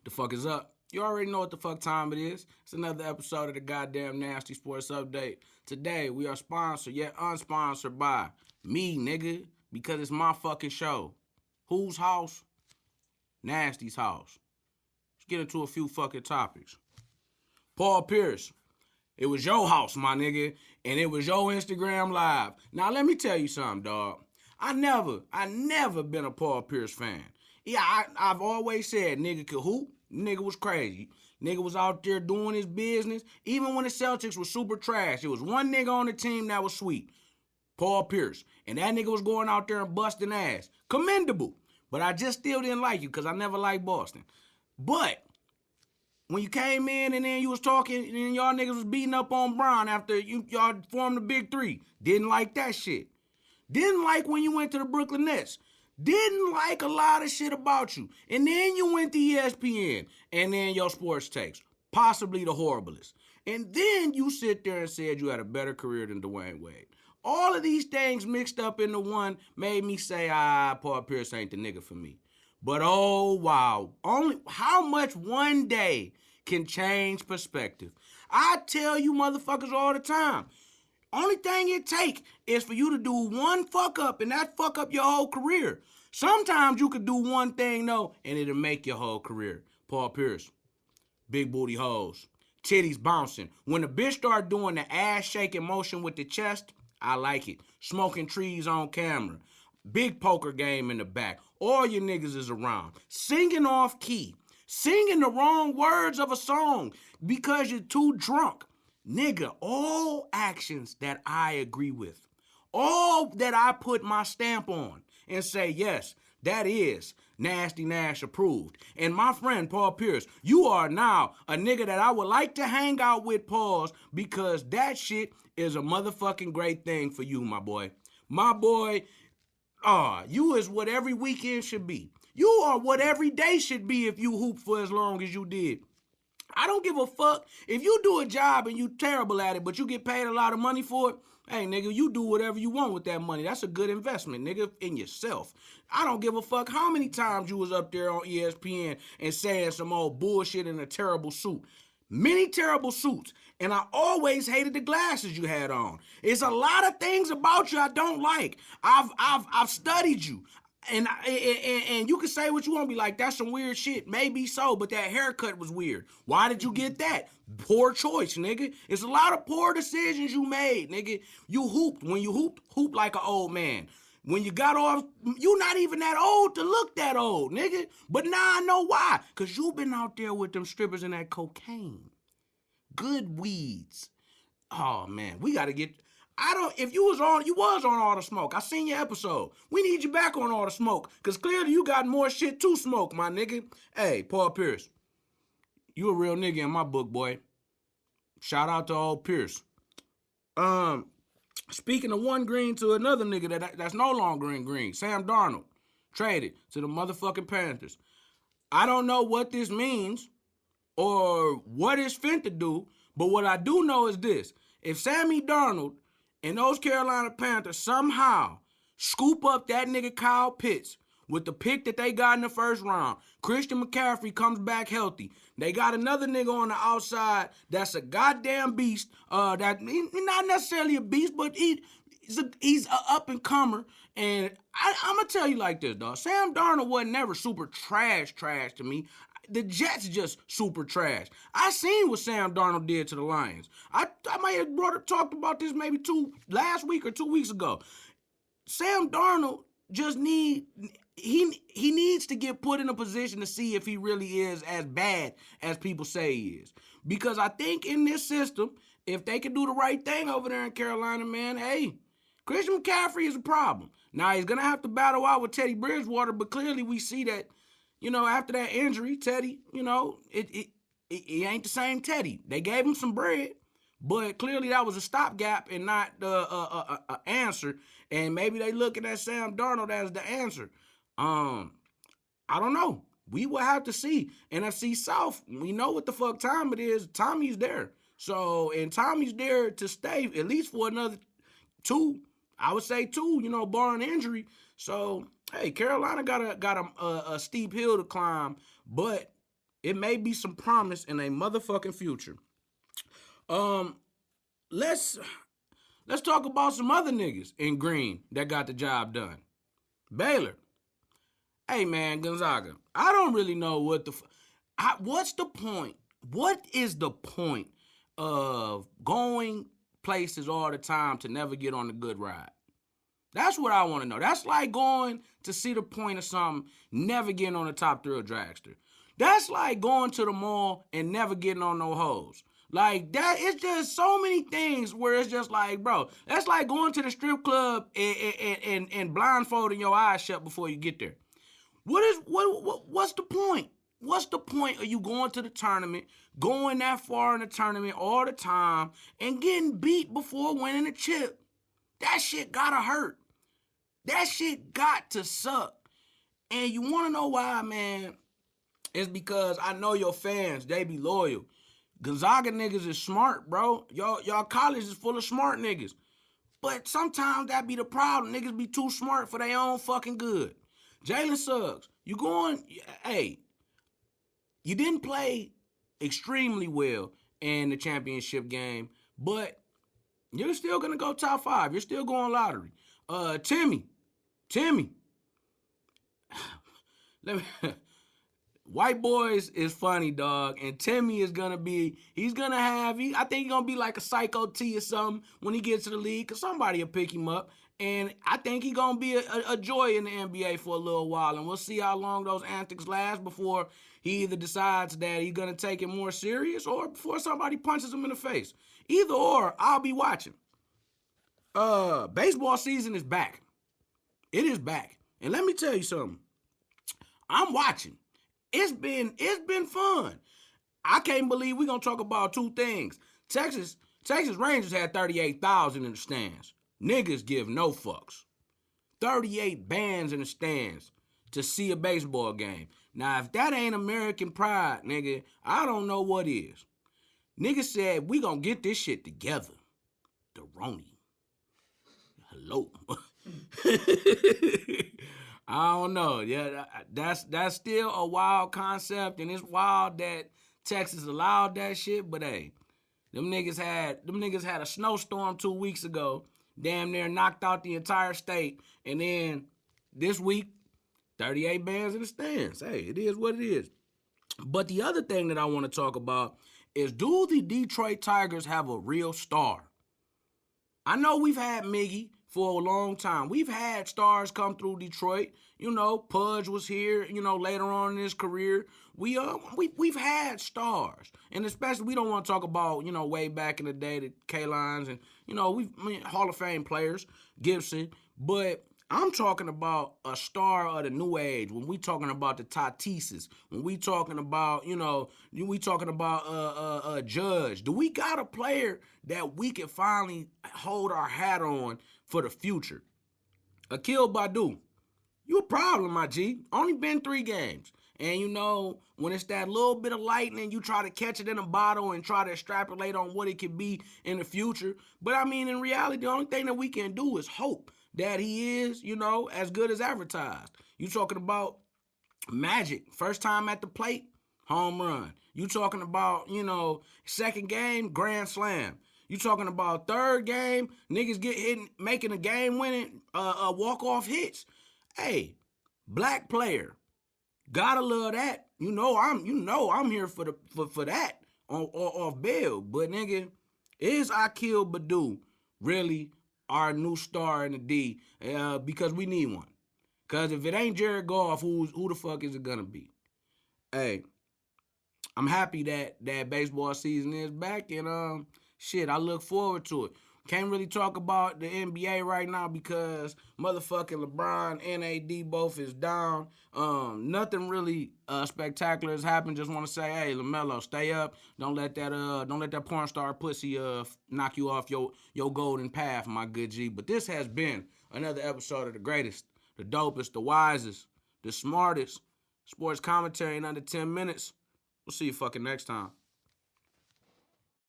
The fuck is up? You already know what the fuck time it is. It's another episode of the goddamn Nasty Sports Update. Today, we are sponsored yet unsponsored by me, nigga, because it's my fucking show. Whose house? Nasty's house. Let's get into a few fucking topics. Paul Pierce. It was your house, my nigga, and it was your Instagram live. Now, let me tell you something, dog. I never been a Paul Pierce fan. Yeah, I've always said nigga could hoop. Nigga was crazy. Nigga was out there doing his business. Even when the Celtics was super trash, it was one nigga on the team that was sweet. Paul Pierce. And that nigga was going out there and busting ass. Commendable. But I just still didn't like you because I never liked Boston. But when you came in and then you was talking and y'all niggas was beating up on Bron after y'all formed the big three. Didn't like that shit. Didn't like when you went to the Brooklyn Nets. Didn't like a lot of shit about you. And then you went to ESPN and then your sports takes. Possibly the horriblest. And then you sit there and said you had a better career than Dwayne Wade. All of these things mixed up into one made me say, Paul Pierce ain't the nigga for me. But oh wow, only how much one day can change perspective. I tell you motherfuckers all the time, only thing it take is for you to do one fuck up and that fuck up your whole career. Sometimes you could do one thing though and it'll make your whole career. Paul Pierce, big booty hoes, titties bouncing. When the bitch start doing the ass shaking motion with the chest, I like it. Smoking trees on camera. Big poker game in the back. All your niggas is around. Singing off key. Singing the wrong words of a song because you're too drunk. Nigga, all actions that I agree with. All that I put my stamp on and say, yes, that is Nasty Nash approved. And my friend, Paul Pierce, you are now a nigga that I would like to hang out with, pause, because that shit is a motherfucking great thing for you, my boy. My boy, you is what every weekend should be. You are what every day should be if you hoop for as long as you did. I don't give a fuck if you do a job and you terrible at it, but you get paid a lot of money for it. Hey, nigga, you do whatever you want with that money. That's a good investment, nigga, in yourself. I don't give a fuck how many times you was up there on ESPN and saying some old bullshit in a terrible suit. Many terrible suits, and I always hated the glasses you had on. It's a lot of things about you I don't like. I've studied you. And you can say what you want to be like, that's some weird shit. Maybe so, but that haircut was weird. Why did you get that? Poor choice, nigga. It's a lot of poor decisions you made, nigga. You hooped. When you hooped like an old man. When you got off, you not even that old to look that old, nigga. But now I know why. Because you been out there with them strippers and that cocaine. Good weeds. Oh, man, we got to get... if you was on All the Smoke. I seen your episode. We need you back on All the Smoke, because clearly you got more shit to smoke, my nigga. Hey, Paul Pierce, you a real nigga in my book, boy. Shout out to old Pierce. Speaking of one green to another nigga that's no longer in green, Sam Darnold, traded to the motherfucking Panthers. I don't know what this means or what it's finna do, but what I do know is this. If Sammy Darnold and those Carolina Panthers somehow scoop up that nigga Kyle Pitts with the pick that they got in the first round, Christian McCaffrey comes back healthy. They got another nigga on the outside that's a goddamn beast. That not necessarily a beast, but he's a up and comer. And I'm gonna tell you like this, dog. Sam Darnold wasn't never super trash to me. The Jets just super trash. I seen what Sam Darnold did to the Lions. I might have talked about this maybe last week or 2 weeks ago. Sam Darnold just he needs to get put in a position to see if he really is as bad as people say he is. Because I think in this system, if they can do the right thing over there in Carolina, man, hey, Christian McCaffrey is a problem. Now he's gonna have to battle out with Teddy Bridgewater, but clearly we see that, after that injury, Teddy, it ain't the same Teddy. They gave him some bread, but clearly that was a stopgap and not an answer. And maybe they looking at Sam Darnold as the answer. I don't know. We will have to see. NFC South, we know what the fuck time it is. Tommy's there. So, and Tommy's there to stay at least for another 2. I would say 2, barring injury. So, hey, Carolina got a steep hill to climb, but It may be some promise in a motherfucking future. Um, let's talk about some other niggas in green that got the job done. Baylor. Hey man, Gonzaga. I don't really know what what's the point? What is the point of going places all the time to never get on a good ride? That's what I want to know. That's like going to Cedar Point or something, never getting on a Top Thrill dragster. That's like going to the mall and never getting on no hoes. Like that, it's just so many things where it's just like, bro, that's like going to the strip club and blindfolding your eyes shut before you get there. What's the point? What's the point of you going to the tournament, going that far in the tournament all the time, and getting beat before winning a chip? That shit gotta hurt. That shit got to suck. And you wanna know why, man? It's because I know your fans, they be loyal. Gonzaga niggas is smart, bro. Y'all college is full of smart niggas. But sometimes that be the problem. Niggas be too smart for their own fucking good. Jalen Suggs, you didn't play extremely well in the championship game, but you're still gonna go top 5. You're still going lottery. Timmy. White boys is funny, dog, and Timmy is gonna be. I think he's gonna be like a Psycho T or something when he gets to the league, cause somebody will pick him up. And I think he's going to be a joy in the NBA for a little while. And we'll see how long those antics last before he either decides that he's going to take it more serious or before somebody punches him in the face. Either or, I'll be watching. Baseball season is back. It is back. And let me tell you something. I'm watching. It's been fun. I can't believe we're going to talk about two things. Texas Rangers had 38,000 in the stands. Niggas give no fucks. 38 bands in the stands to see a baseball game. Now, if that ain't American pride, nigga, I don't know what is. Niggas said, we gonna get this shit together. Deroni. Hello. I don't know. Yeah, that's still a wild concept, and it's wild that Texas allowed that shit, but hey, them niggas had a snowstorm 2 weeks ago. Damn near knocked out the entire state. And then this week, 38 bands in the stands. Hey, it is what it is. But the other thing that I want to talk about is, do the Detroit Tigers have a real star? I know we've had Miggy for a long time. We've had stars come through Detroit. You know, Pudge was here, later on in his career. We've had stars. And especially, we don't want to talk about, way back in the day, the K-Lines and, Hall of Fame players, Gibson. But I'm talking about a star of the new age. When we talking about the Tatises, when we talking about, Judge. Do we got a player that we can finally hold our hat on for the future? Akil Badu, you a problem, my G. Only been 3 games. And when it's that little bit of lightning, you try to catch it in a bottle and try to extrapolate on what it could be in the future. But I mean, in reality, the only thing that we can do is hope that he is, as good as advertised. You talking about Magic, first time at the plate, home run. You talking about, second game, grand slam. You talking about third game, niggas get hit, making a game-winning walk-off hits. Hey, black player. Gotta love that. I'm here for that off bail. But nigga, is Akil Badu really our new star in the D? Because we need one. Cause if it ain't Jared Goff, who the fuck is it gonna be? Hey, I'm happy that baseball season is back, and I look forward to it. Can't really talk about the NBA right now because motherfucking LeBron and AD both is down. Nothing really spectacular has happened. Just want to say, hey, LaMelo, stay up. Don't let that porn star pussy knock you off your golden path, my good G. But this has been another episode of the greatest, the dopest, the wisest, the smartest sports commentary in under 10 minutes. We'll see you fucking next time.